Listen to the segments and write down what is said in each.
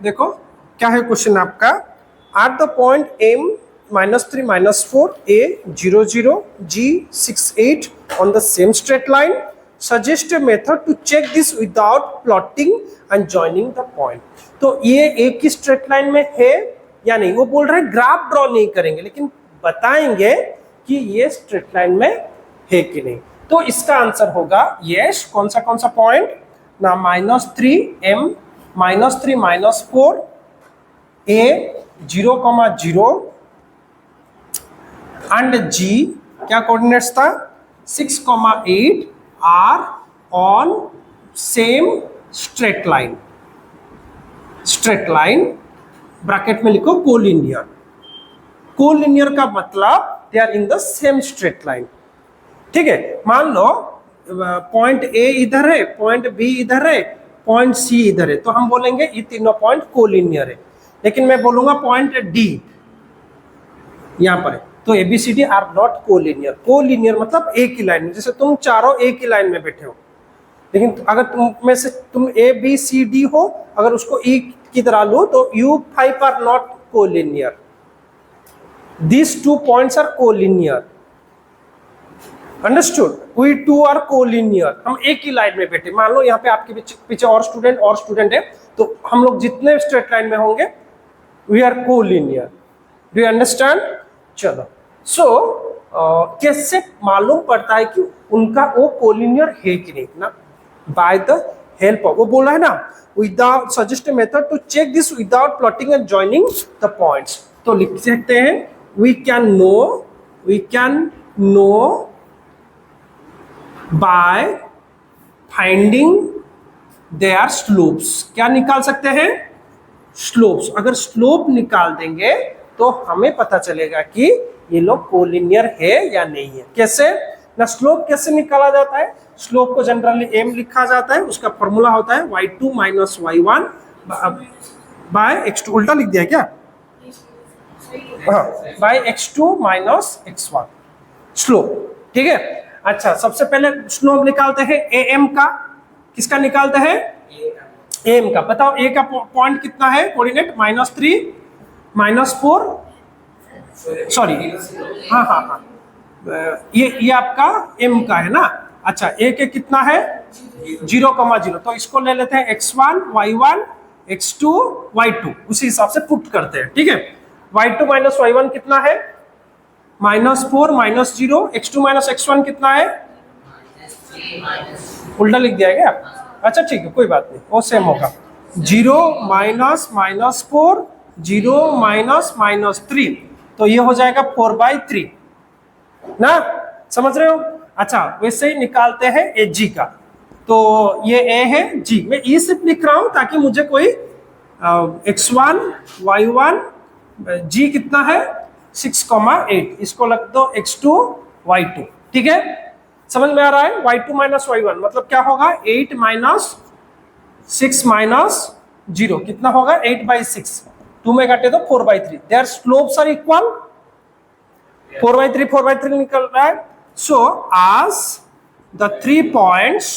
देखो क्या है क्वेश्चन आपका। At the point m -3 -4 a 0 0 g 6 8 on the same straight line, suggest a method to check this without plotting and joining the point। तो ये एक ही straight line में है या नहीं, वो बोल रहे हैं ग्राफ ड्रॉ नहीं करेंगे लेकिन बताएंगे कि ये स्ट्रेट लाइन में है कि नहीं। तो इसका आंसर होगा यस। कौन सा पॉइंट ना, -3 m -3 -4 a 0 0 एंड g क्या कोऑर्डिनेट्स था 6 8 are on same straight line. Bracket में लिखो कोलिनियर। कोलिनियर का मतलब they are in the same straight line. ठीक है, मान लो पॉइंट ए इधर है, पॉइंट बी इधर है, पॉइंट सी इधर है, तो हम बोलेंगे ये तीनों पॉइंट कोलिनियर है। लेकिन मैं बोलूंगा पॉइंट डी यहां पर है, तो A B C D are not collinear. Collinear मतलब एक ही लाइन में, जैसे तुम चारों एक ही लाइन में बैठे हो, लेकिन अगर तुम में से तुम ए बी सी डी हो, अगर उसको ई की तरह लो तो U5 are not collinear. These two points are collinear. Understood? We two are collinear. हम एक ही लाइन में बैठे, मान लो यहाँ पे आपके पीछे और स्टूडेंट है, तो हम लोग जितने स्ट्रेट लाइन में होंगे we are collinear. Do you understand? चलो, कैसे मालूम पड़ता है कि उनका वो कोलिनियर है कि नहीं ना? बाय द हेल्प ऑफ, वो बोल रहा है ना, without suggest method to check this without plotting and joining the points. तो लिख सकते हैं we can know by finding their slopes। क्या निकाल सकते हैं? स्लोप्स। अगर स्लोप निकाल देंगे तो हमें पता चलेगा कि ये लोग कोलिनियर है या नहीं है। कैसे ना, स्लोप कैसे निकाला जाता है? स्लोप को जनरली m लिखा जाता है, उसका फॉर्मूला होता है y2 - y1 बाय x2। उल्टा लिख दिया क्या? हाँ, बाय x2 - x1 स्लोप। ठीक है, अच्छा, सबसे पहले स्लोप निकालते हैं am का। किसका निकालते हैं? am का। बताओ a का पॉइंट कितना है? कोऑर्डिनेट -3 -4, सॉरी, हाँ, ये आपका m का है ना। अच्छा, a के कितना है? 0 0। तो इसको ले लेते हैं x1 y1 x2 y2, उसी हिसाब से पुट करते हैं। ठीक है, y2 - y1 कितना है? -4 -0। x2 - x1 कितना है? उल्टा लिख दिया क्या? अच्छा ठीक है, कोई बात नहीं, वो सेम होगा। 0 -4 0 -3, तो ये हो जाएगा 4/3 ना। समझ रहे हो? अच्छा, वैसे ही निकालते हैं ए जी का। तो ये ए है, जी मैं ई सिर्फ लिख रहा हूं ताकि मुझे कोई x1 y1 जी कितना है 6 8, इसको लग दो x2 y2। ठीक है, समझ में आ रहा है? y2 - y1 मतलब क्या होगा? 8 - 6 - 0 कितना होगा? 8/6। 2 में काटे तो 4/3। There slopes are equal. 4/3 निकल रहा है। सो as the three points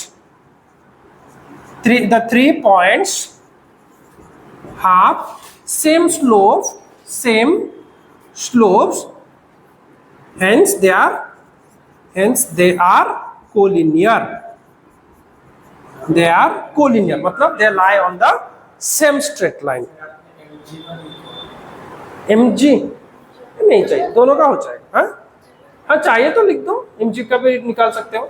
have same slopes, hence they are collinear। they are collinear मतलब they lie on the same straight line। mg नहीं चाहिए, दोनों का हो जाएगा। हाँ चाहिए तो लिख दो, mg का भी निकाल सकते हो।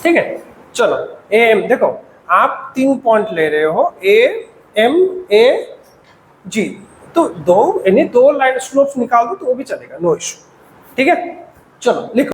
ठीक है, चलो am देखो, आप 3 पॉइंट ले रहे हो a m a g, तो दो लाइन स्लोप्स निकाल दो तो वो भी चलेगा, नो इशू। ठीक है, चलो लिखो।